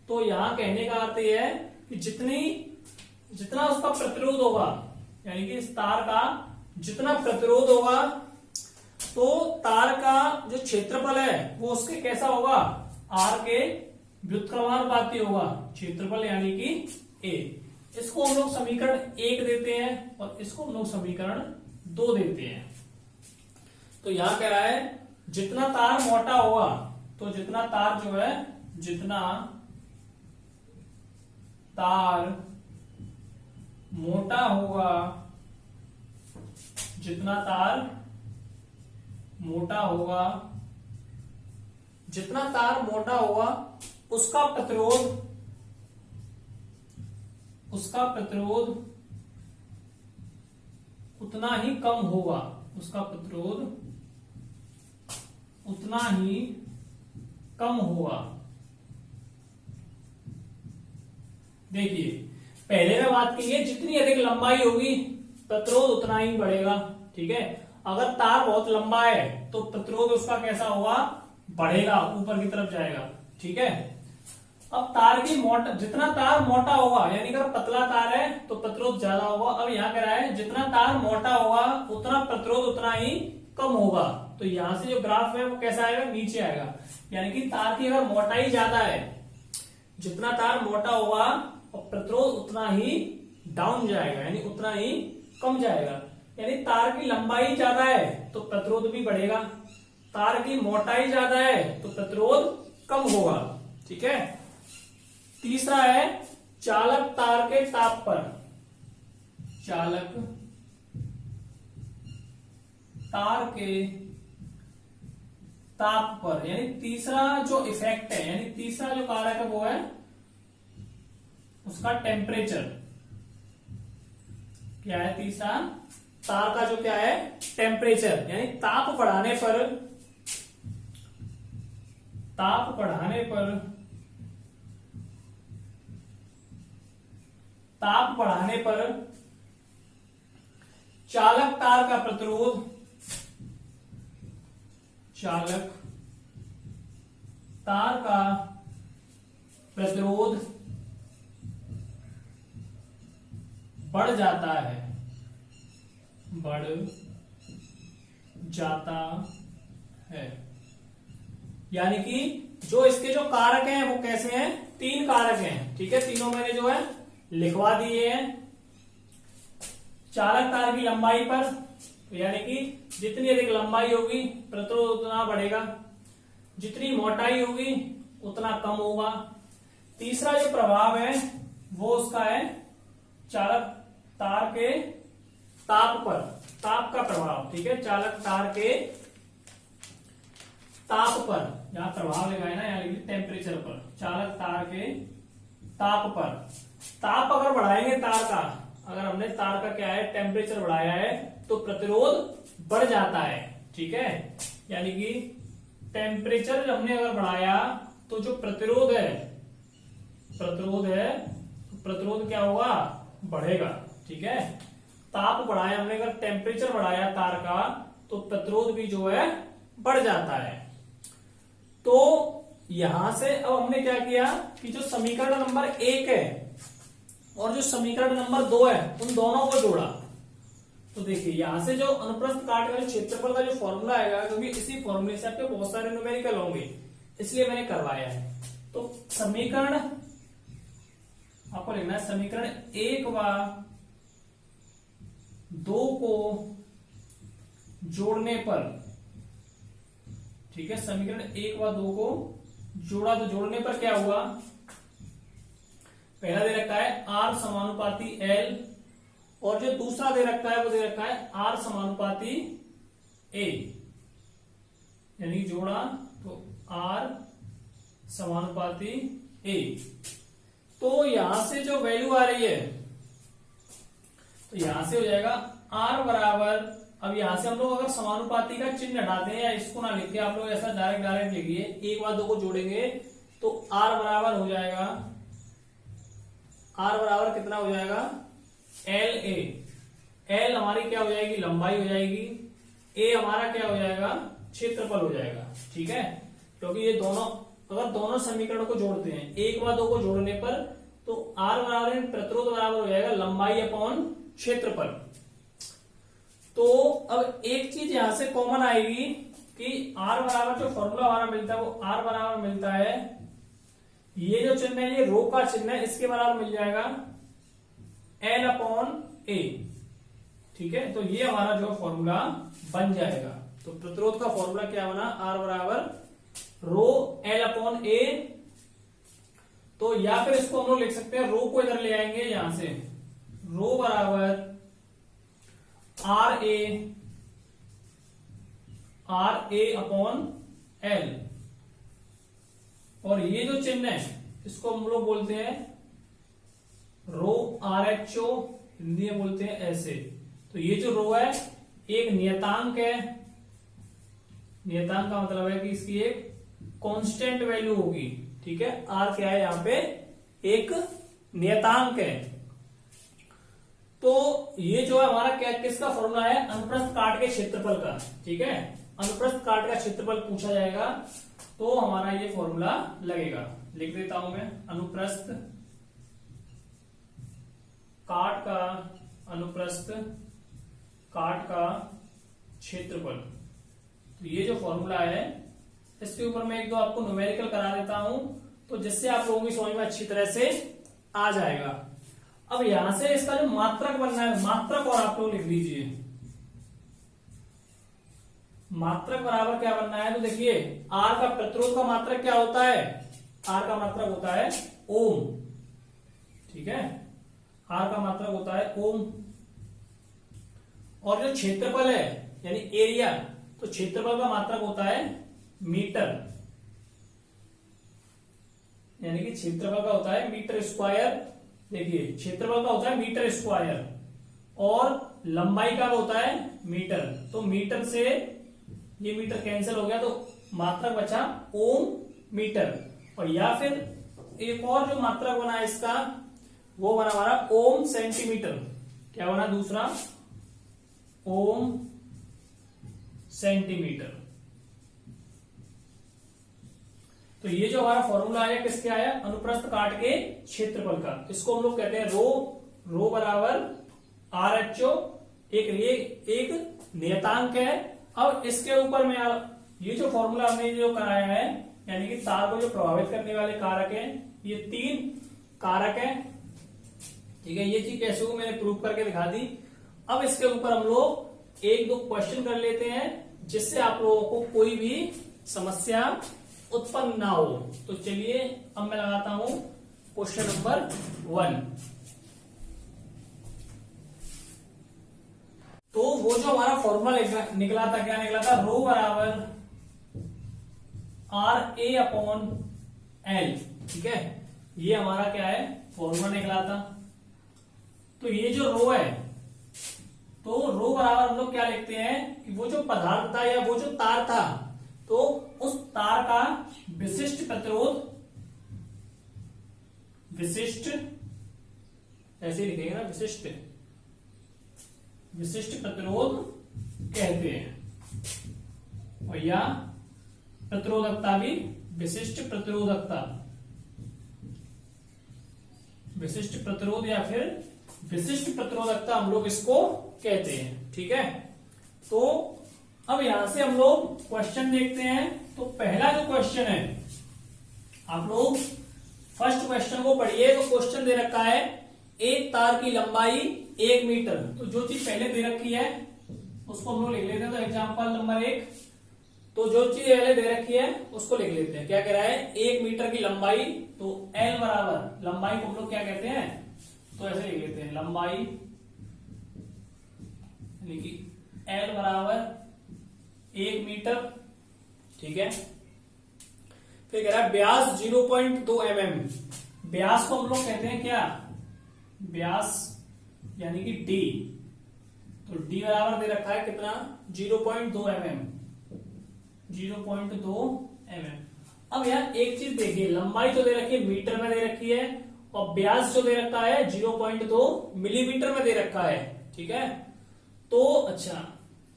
तो यहां कहने का अर्थ यह है कि जितना उसका प्रतिरोध होगा, यानी कि इस तार का जितना प्रतिरोध होगा, तो तार का जो क्षेत्रफल है वो उसके कैसा होगा, R के व्युत्क्रमानुपाती होगा, क्षेत्रफल यानी कि A। इसको हम लोग समीकरण 1 देते हैं और इसको हम लोग समीकरण 2 देते हैं। तो यहां कह रहा है जितना तार मोटा होगा, तो जितना तार जो है, जितना तार मोटा होगा, जितना तार मोटा होगा उसका प्रतिरोध उतना ही कम होगा, उसका प्रतिरोध उतना ही कम होगा। देखिए पहले में बात की है जितनी अधिक लंबाई होगी प्रतिरोध उतना ही बढ़ेगा, ठीक है। अगर तार बहुत लंबा है तो प्रतिरोध उसका कैसा होगा, बढ़ेगा, ऊपर की तरफ जाएगा, ठीक है। अब तार की जितना तार मोटा होगा, यानी अगर पतला तार है तो प्रतिरोध ज्यादा होगा। अब यहाँ कह रहा है जितना तार मोटा होगा उतना प्रतिरोध उतना ही कम होगा। तो यहां से जो ग्राफ है वो कैसा आएगा, नीचे आएगा। यानी कि तार की अगर मोटाई ज्यादा है, जितना तार मोटा होगा और प्रतिरोध उतना ही डाउन जाएगा, यानी उतना ही कम जाएगा। यानी तार की लंबाई ज्यादा है तो प्रतिरोध भी बढ़ेगा, तार की मोटाई ज्यादा है तो प्रतिरोध कम होगा, ठीक है। तीसरा है चालक तार के ताप पर। चालक तार के ताप पर, यानी तीसरा जो इफेक्ट है, यानी तीसरा जो कारक है वो है उसका टेम्परेचर। क्या है तीसरा, तार का जो क्या है, टेम्परेचर, यानी ताप बढ़ाने पर चालक तार का प्रतिरोध, चालक तार का प्रतिरोध बढ़ जाता है, बढ़ जाता है। यानी कि जो इसके जो कारक हैं वो कैसे हैं, 3 कारक हैं, ठीक है। तीनों मैंने जो है लिखवा दिए हैं। चालक तार की लंबाई पर, यानी कि जितनी अधिक लंबाई होगी प्रतिरोध उतना बढ़ेगा, जितनी मोटाई होगी उतना कम होगा। तीसरा जो प्रभाव है वो उसका है चालक तार के ताप पर, ताप का प्रभाव, ठीक है। चालक तार के ताप पर, यहां प्रभाव लगाए ना, यानी टेम्परेचर पर, चालक तार के ताप पर। ताप अगर बढ़ाएंगे तार का, अगर हमने तार का क्या है टेम्परेचर बढ़ाया है तो प्रतिरोध बढ़ जाता है, ठीक है। यानी कि टेम्परेचर हमने अगर बढ़ाया तो जो प्रतिरोध है, प्रतिरोध क्या होगा, बढ़ेगा, ठीक है। ताप बढ़ाया हमने, अगर टेम्परेचर बढ़ाया तार का तो प्रतिरोध भी जो है बढ़ जाता है। तो यहां से अब हमने क्या किया कि जो समीकरण नंबर 1 है और जो समीकरण नंबर 2 है उन दोनों को जोड़ा। तो देखिए यहां से जो अनुप्रस्थ काट का जो क्षेत्रफल का जो फॉर्मूला आएगा, क्योंकि इसी फॉर्मूले से आपके बहुत सारे न्यूमेरिकल होंगे इसलिए मैंने करवाया है। तो समीकरण आपको लिखना है, समीकरण 1 व 2 को जोड़ने पर, ठीक है। समीकरण 1 व 2 को जोड़ा तो जोड़ने पर क्या हुआ, पहला दे रखा है R समानुपाती L और जो दूसरा दे रखा है वो दे रखा है R समानुपाती A, यानी जोड़ा तो R समानुपाती A। तो यहां से जो वैल्यू आ रही है तो यहां से हो जाएगा R बराबर, अब यहां से हम लोग अगर समानुपाती का चिन्ह हटाते हैं या इसको ना लिख के आप लोग ऐसा डायरेक्ट लिखिए, 1 व 2 को जोड़ेंगे तो R बराबर हो जाएगा, R बराबर कितना हो जाएगा, LA। L हमारी क्या हो जाएगी, लंबाई हो जाएगी, A हमारा क्या हो जाएगा, क्षेत्रफल हो जाएगा, ठीक है। क्योंकि ये दोनों, अगर दोनों समीकरण को जोड़ते हैं 1 व 2 को जोड़ने पर तो R बराबर प्रतिरोध बराबर हो जाएगा लंबाई अपॉन क्षेत्रफल। तो अब एक चीज यहां से कॉमन आएगी कि R बराबर जो फॉर्मूला हमारा मिलता है वो R बराबर मिलता है, ये जो चिन्ह है ये रो का चिन्ह है, इसके बराबर मिल जाएगा L अपॉन A, ठीक है। तो ये हमारा जो फॉर्मूला बन जाएगा। तो प्रतिरोध का फॉर्मूला क्या बना, R बराबर रो L अपॉन A। तो या फिर इसको हम लोग लिख सकते हैं, रो को इधर ले आएंगे, यहां से रो बराबर आर ए अपॉन एल, और ये जो चिन्ह है इसको हम लोग बोलते हैं रो RHO, हिंदी में बोलते हैं ऐसे। तो ये जो रो है एक नियतांक है, नियतांक का मतलब है कि इसकी एक कांस्टेंट वैल्यू होगी, ठीक है। R क्या है, यहाँ पे एक नियतांक है। तो ये जो है हमारा क्या, किसका फॉर्मूला है, अनुप्रस्थ काट के क्षेत्रफल का, ठीक है। अनुप्रस्थ काट का क्षेत्रफल पूछा जाएगा तो हमारा ये फॉर्मूला लगेगा। लिख देता हूं मैं, अनुप्रस्थ काट का, अनुप्रस्थ काट का क्षेत्रफल। तो ये जो फॉर्मूला है इसके ऊपर मैं 1-2 आपको न्यूमेरिकल करा देता हूं, तो जिससे आप लोगों की समझ में अच्छी तरह से आ जाएगा। अब यहां से इसका जो मात्रक बनना है, मात्रक और आप लोग लिख लीजिए, मात्रक बराबर क्या बनना है, तो देखिए R का प्रतिरोध का मात्रक क्या होता है, R का मात्रक होता है ओम, ठीक है। R का मात्रक होता है ओम। और जो क्षेत्रफल है यानी एरिया, तो क्षेत्रफल का मात्रक होता है मीटर, यानी कि क्षेत्रफल का होता है मीटर स्क्वायर। देखिए क्षेत्रफल का होता है मीटर स्क्वायर और लंबाई का होता है मीटर। तो मीटर से ये मीटर कैंसिल हो गया तो मात्रक बचा ओम मीटर। और या फिर एक और जो मात्रक बना है इसका वो बना हमारा ओम सेंटीमीटर। क्या बना दूसरा, ओम सेंटीमीटर। तो ये जो हमारा फॉर्मूला आया किसके आया, अनुप्रस्थ काट के क्षेत्रफल का। इसको हम लोग कहते हैं रो बराबर RHO, एक नियतांक है। अब इसके ऊपर में ये जो फॉर्मूला हमने जो कराया है, यानी कि तार को जो प्रभावित करने वाले कारक हैं, ये 3 कारक हैं, ठीक है। ये चीज कैसे हो मैंने प्रूव करके दिखा दी। अब इसके ऊपर हम लोग 1-2 क्वेश्चन कर लेते हैं, जिससे आप लोगों को कोई भी समस्या उत्पन्न ना हो। तो चलिए अब मैं लगाता हूं क्वेश्चन नंबर 1। तो वो जो हमारा फॉर्मूला निकला था, क्या निकला था, रो बराबर RA/L, ठीक है। ये हमारा क्या है, फॉर्मूला निकला था। तो ये जो रो है, तो रो बराबर हम लोग क्या लिखते हैं कि वो जो पदार्थ था या वो जो तार था, तो उस तार का विशिष्ट प्रतिरोध, विशिष्ट ऐसे लिखेंगे ना, विशिष्ट प्रतिरोध कहते हैं, और या प्रतिरोधकता भी विशिष्ट प्रतिरोधकता, विशिष्ट प्रतिरोध या फिर विशिष्ट प्रतिरोधकता हम लोग इसको कहते हैं, ठीक है। तो अब यहां से हम लोग क्वेश्चन देखते हैं। तो पहला जो क्वेश्चन है, आप लोग फर्स्ट क्वेश्चन को पढ़िए। तो क्वेश्चन दे रखा है एक तार की लंबाई 1 मीटर। तो जो चीज पहले दे रखी है उसको हम लोग लिख लेते हैं। तो एग्जांपल नंबर 1, तो जो चीज पहले दे रखी है उसको लिख लेते हैं। क्या कह रहा है, 1 मीटर की लंबाई, तो L बराबर, लंबाई को हम लोग क्या कहते हैं, तो ऐसे लिख लेते हैं, लंबाई यानी कि L बराबर 1 मीटर, ठीक है। फिर कह रहा है व्यास 0.2 mm। व्यास को हम लोग कहते हैं क्या, व्यास यानी कि D। तो D बराबर दे रखा है कितना, 0.2 mm, 0.2 mm। अब यार एक चीज देखिए, लंबाई जो दे रखी है मीटर में दे रखी है, और व्यास जो दे रखा है 0.2 मिलीमीटर में दे रखा है, ठीक है। तो अच्छा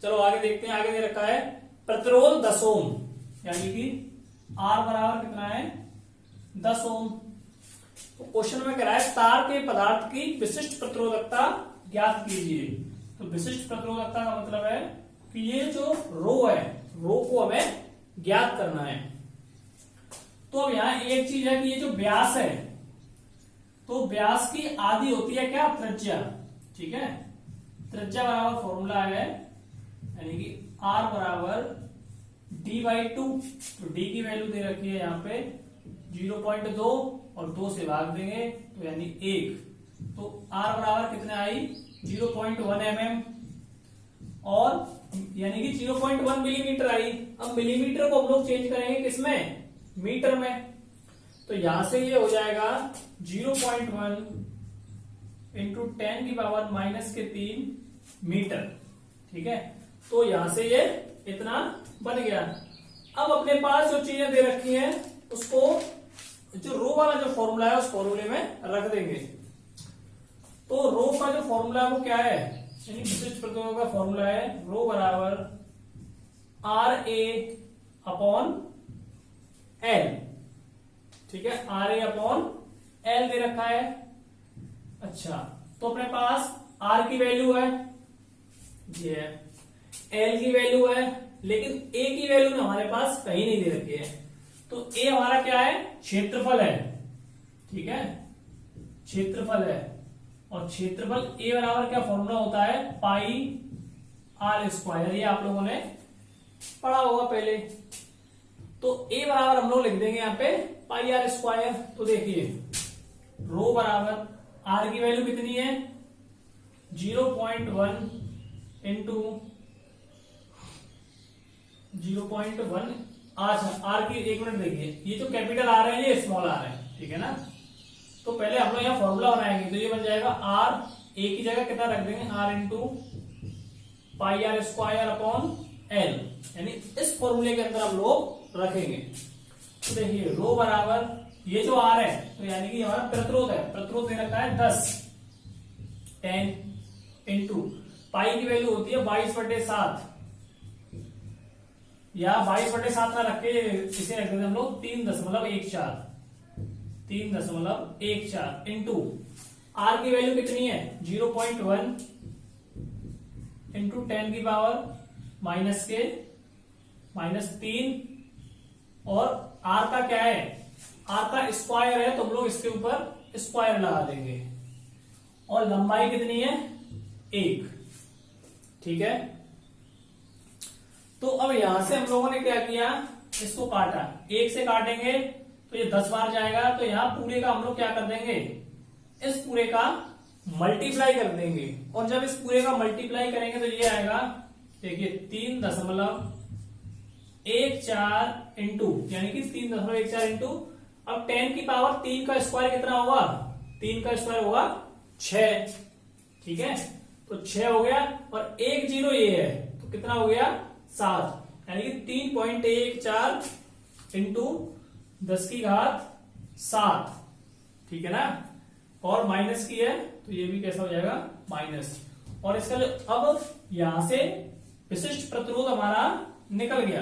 चलो आगे देखते हैं। आगे दे रखा है प्रतिरोध 10 ओम, यानी कि R बराबर कितना है, 10 ओम। तो क्वेश्चन में कह रहा है तार के पदार्थ की विशिष्ट प्रतिरोधकता ज्ञात कीजिए। तो विशिष्ट प्रतिरोधकता का मतलब है कि ये जो रो है, रो को हमें ज्ञात करना है। तो अब यहां एक चीज है कि ये जो व्यास है, तो व्यास की आधी होती है क्या, त्रिज्या, ठीक है। त्रिज्या बराबर फॉर्मूला है, यानी कि R बराबर D/2। तो D की वैल्यू दे रखी है यहाँ पे 0.2 और 2 से भाग देंगे तो यानी 1। तो R बराबर कितने आई, 0.1 mm, और यानी कि 0.1 मिलीमीटर आई। अब मिलीमीटर को हम लोग चेंज करेंगे किसमें, मीटर में। तो यहां से ये हो जाएगा 0.1 इंटू 10⁻³ मीटर, ठीक है। तो यहां से ये इतना बन गया। अब अपने पास जो चीजें दे रखी हैं उसको, जो रो वाला जो फॉर्मूला है उस फॉर्मूले में रख देंगे। तो रो का जो फॉर्मूला है वो क्या है, यानी विशिष्ट प्रतिरोध का फॉर्मूला है रो बराबर RA/L, ठीक है। RA/L दे रखा है। अच्छा, तो अपने पास R की वैल्यू है, ये है, L की वैल्यू है, लेकिन A की वैल्यू ना हमारे पास कहीं नहीं दे रखी है। तो A हमारा क्या है, क्षेत्रफल है, ठीक है, क्षेत्रफल है। और क्षेत्रफल A बराबर क्या फॉर्मूला होता है, πr²। ये आप लोगों ने पढ़ा होगा पहले। तो A बराबर हम लोग लिख देंगे यहाँ पे πr²। तो देखिए रो बराबर R की वैल्यू कितनी है, 0.1 इंटू 0.1। अच्छा, R की, एक मिनट देखिए, ये जो कैपिटल R है ये स्मॉल r है, ठीक है ना। तो पहले हम लोग यहाँ फॉर्मूला बनाएंगे। तो ये बन जाएगा R, A की जगह कितना रख देंगे, R इंटू πr²/L, यानी इस फॉर्मूले के अंदर हम लोग रखेंगे। तो देखिए रो बराबर ये जो R है, तो यानी कि हमारा प्रतिरोध है, प्रतिरोध दे रखा है 10 इंटू पाई की वैल्यू होती है 22/7, या 22/7 ना रख के इसे रख देते हम लोग 3.14, 3.14 इंटू आर की वैल्यू कितनी है 0.1 इंटू 10 की पावर -3 और आर का क्या है, आर का स्क्वायर है तो हम लोग इसके ऊपर स्क्वायर लगा देंगे और लंबाई कितनी है 1। ठीक है, तो अब यहां से हम लोगों ने क्या किया, इसको काटा, 1 से काटेंगे तो ये 10 बार जाएगा, तो यहां पूरे का हम लोग क्या कर देंगे, इस पूरे का मल्टीप्लाई कर देंगे और जब इस पूरे का मल्टीप्लाई करेंगे तो ये आएगा, देखिए 3.14 इंटू यानी कि 3.14 इंटू, अब 10 की पावर 3 का स्क्वायर कितना होगा, 3 का स्क्वायर होगा 6। ठीक है, तो 6 हो गया और 1 0 ये है तो कितना हो गया 7, यानी कि 3.14 इंटू 10⁻7। ठीक है ना, और माइनस की है तो ये भी कैसा हो जाएगा माइनस, और इसका अब यहां से विशिष्ट प्रतिरोध हमारा निकल गया।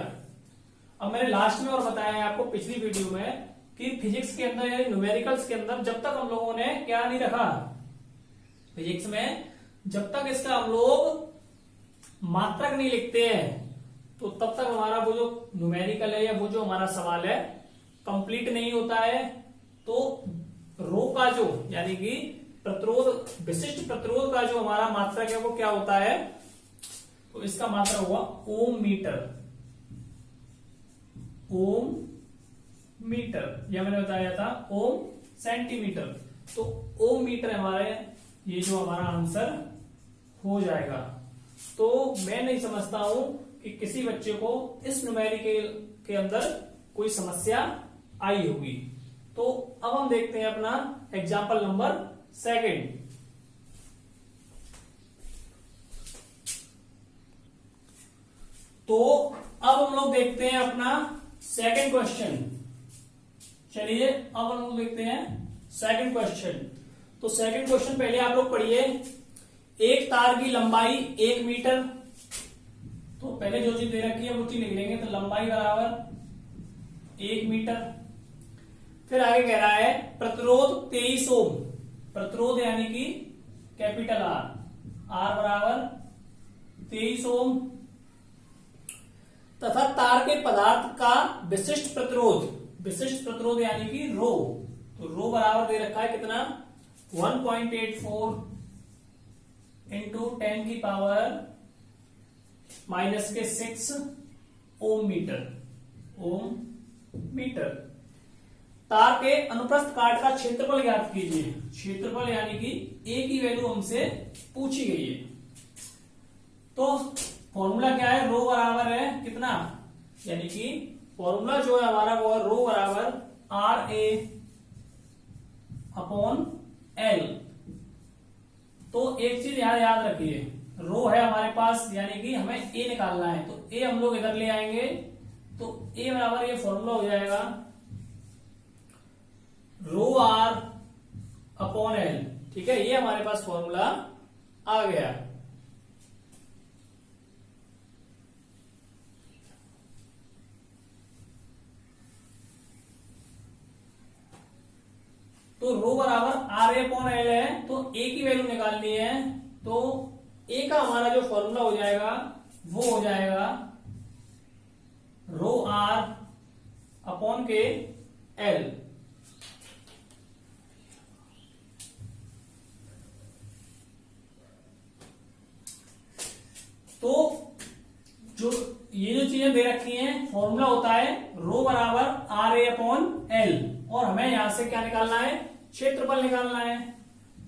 अब मैंने लास्ट में और बताया है आपको पिछली वीडियो में कि फिजिक्स के अंदर यानी न्यूमेरिकल्स के अंदर जब तक हम लोगों ने क्या नहीं रखा, फिजिक्स में जब तक इसका हम लोग मात्रक नहीं लिखते हैं तो तब तक हमारा वो जो न्यूमेरिकल है या वो जो हमारा सवाल है कंप्लीट नहीं होता है। तो रो का जो यानी कि प्रतिरोध, विशिष्ट प्रतिरोध का जो हमारा मात्रक है वो क्या होता है, तो इसका मात्रक हुआ ओम मीटर, ओम मीटर, यह मैंने बताया था ओम सेंटीमीटर, तो ओम मीटर हमारे ये जो हमारा आंसर हो जाएगा। तो मैं नहीं समझता हूं कि किसी बच्चे को इस न्यूमेरिकल के अंदर कोई समस्या आई होगी। तो अब हम देखते हैं अपना एग्जाम्पल नंबर 2। तो अब हम लोग देखते हैं अपना सेकंड क्वेश्चन। चलिए अब हम लोग देखते हैं सेकंड क्वेश्चन। तो सेकंड क्वेश्चन पहले आप लोग पढ़िए, एक तार की लंबाई 1 मीटर, तो पहले जो चीज दे रखी है वो चीज लिख लेंगे, तो लंबाई बराबर 1 मीटर। फिर आगे कह रहा है प्रतिरोध 23 ओम, प्रतिरोध यानी कि कैपिटल आर, आर बराबर 23 ओम, तथा तार के पदार्थ का विशिष्ट प्रतिरोध, विशिष्ट प्रतिरोध यानी कि रो, तो रो बराबर दे रखा है कितना 1.84 इंटू 10 की पावर -6 ओम मीटर, ओम मीटर। तार के अनुप्रस्थ काट का क्षेत्रफल ज्ञात कीजिए, क्षेत्रफल यानी कि ए की वैल्यू हमसे पूछी गई है। तो फॉर्मूला क्या है, रो बराबर है कितना, यानी कि फॉर्मूला जो है हमारा वो है रो बराबर RA/L। तो एक चीज यहां याद रखिए, रो है हमारे पास यानी कि हमें ए निकालना है, तो ए हम लोग इधर ले आएंगे, तो ए बराबर ये फॉर्मूला हो जाएगा ρR/L। ठीक है, ये हमारे पास फॉर्मूला आ गया। तो रो बराबर RA/L है, तो ए की वैल्यू निकालनी है, तो ए का हमारा जो फॉर्मूला हो जाएगा वो हो जाएगा ρR/L। तो जो ये जो चीजें दे रखी हैं, फॉर्मूला होता है रो बराबर RA/L, और हमें यहां से क्या निकालना है, क्षेत्रफल निकालना है।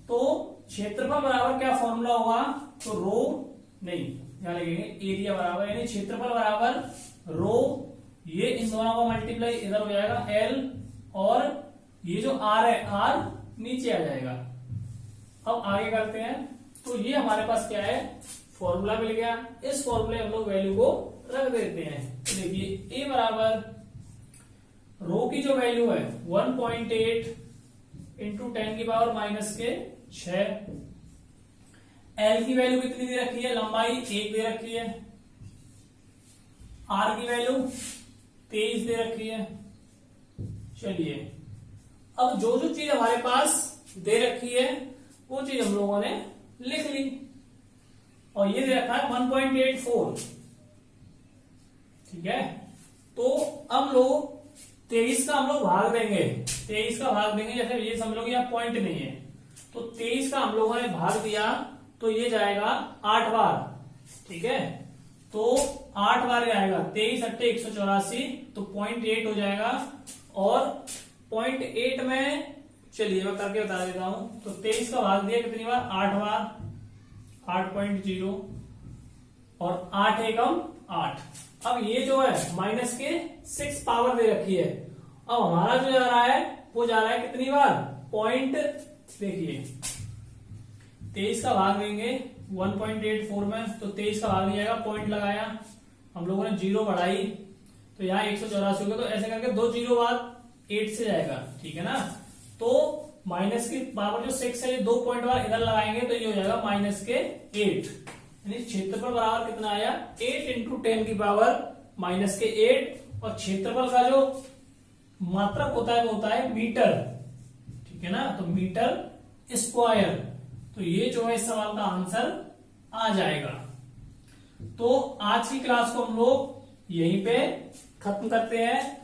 तो क्षेत्रफल बराबर क्या फॉर्मूला होगा, तो रो नहीं यहां लिखेंगे एरिया बराबर, यानी क्षेत्रफल बराबर रो, ये इन दोनों का मल्टीप्लाई इधर हो जाएगा L, और ये जो R है R नीचे आ जाएगा। अब आगे करते हैं, तो ये हमारे पास क्या है, फॉर्मूला मिल गया, इस फॉर्मूले हम लोग वैल्यू को रख देते हैं। तो देखिए ए बराबर रो की जो वैल्यू है 1.8 इंटू 10 की पावर -6, एल की वैल्यू कितनी दे रखी है, लंबाई 1 दे रखी है, आर की वैल्यू 23 दे रखी है। चलिए अब जो जो चीज हमारे पास दे रखी है वो चीज हम लोगों ने लिख ली, और ये दे रखा है 1.84। ठीक है, तो अब लोग 23 का हम लोग भाग देंगे, 23 का भाग देंगे, जैसे ये समझ लो कि यहाँ पॉइंट नहीं है, तो 23 का हम लोगों ने भाग दिया तो ये जाएगा 8 बार। ठीक है, तो 8 बार आएगा, 23 अट्ठे 184, तो 0.8 हो जाएगा। और 0.8 में चलिए मैं करके बता देता हूं, तो 23 का भाग दिया कितनी बार, 8 बार, 8.0, और 8 एकम 8। अब ये जो है माइनस के 6 पावर दे रखी है, अब हमारा जो जा रहा है वो जा रहा है कितनी बार, पॉइंट, देखिए 23 का भाग देंगे 1.84 में, तो 23 का भाग नहीं आएगा, पॉइंट लगाया, हम लोगों ने 0 बढ़ाई, तो यहाँ 184 हो गया, तो ऐसे करके 2 0 बाद 8 से जाएगा। ठीक है ना, तो माइनस की पावर जो 6 है, 2 पॉइंट बार इधर लगाएंगे तो ये हो जाएगा माइनस के 8, यानी क्षेत्रफल बराबर कितना आया, 8 इंटू 10 की पावर माइनस के 8, और क्षेत्रफल का जो मात्रक होता है वो होता है मीटर। ठीक है ना, तो मीटर स्क्वायर, तो ये जो है इस सवाल का आंसर आ जाएगा। तो आज की क्लास को हम लोग यहीं पे खत्म करते हैं।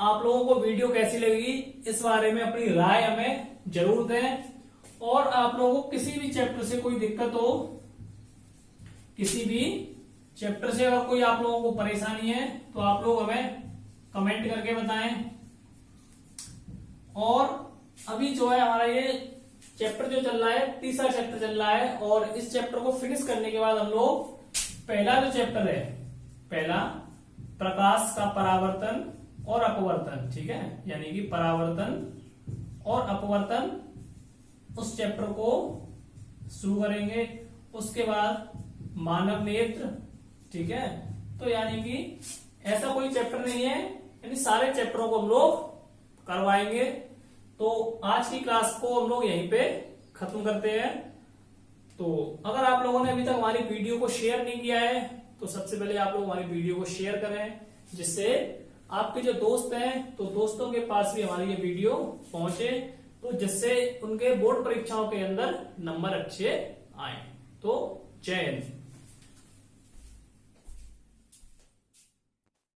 आप लोगों को वीडियो कैसी लगी इस बारे में अपनी राय हमें जरूर दें, और आप लोगों को किसी भी चैप्टर से कोई दिक्कत हो, किसी भी चैप्टर से अगर कोई आप लोगों को परेशानी है तो आप लोग हमें कमेंट करके बताएं। और अभी जो है हमारा ये चैप्टर जो चल रहा है, तीसरा चैप्टर चल रहा है, और इस चैप्टर को फिनिश करने के बाद हम लोग पहला जो चैप्टर है, पहला प्रकाश का परावर्तन और अपवर्तन, ठीक है, यानी कि परावर्तन और अपवर्तन, उस चैप्टर को शुरू करेंगे। उसके बाद मानव नेत्र। ठीक है, तो यानी कि ऐसा कोई चैप्टर नहीं है, यानी सारे चैप्टरों को हम लोग करवाएंगे। तो आज की क्लास को हम लोग यहीं पे खत्म करते हैं। तो अगर आप लोगों ने अभी तक हमारी वीडियो को शेयर नहीं किया है तो सबसे पहले आप लोग हमारी वीडियो को शेयर करें, जिससे आपके जो दोस्त हैं तो दोस्तों के पास भी हमारी ये वीडियो पहुंचे, तो जिससे उनके बोर्ड परीक्षाओं के अंदर नंबर अच्छे आए। तो जय हिंद।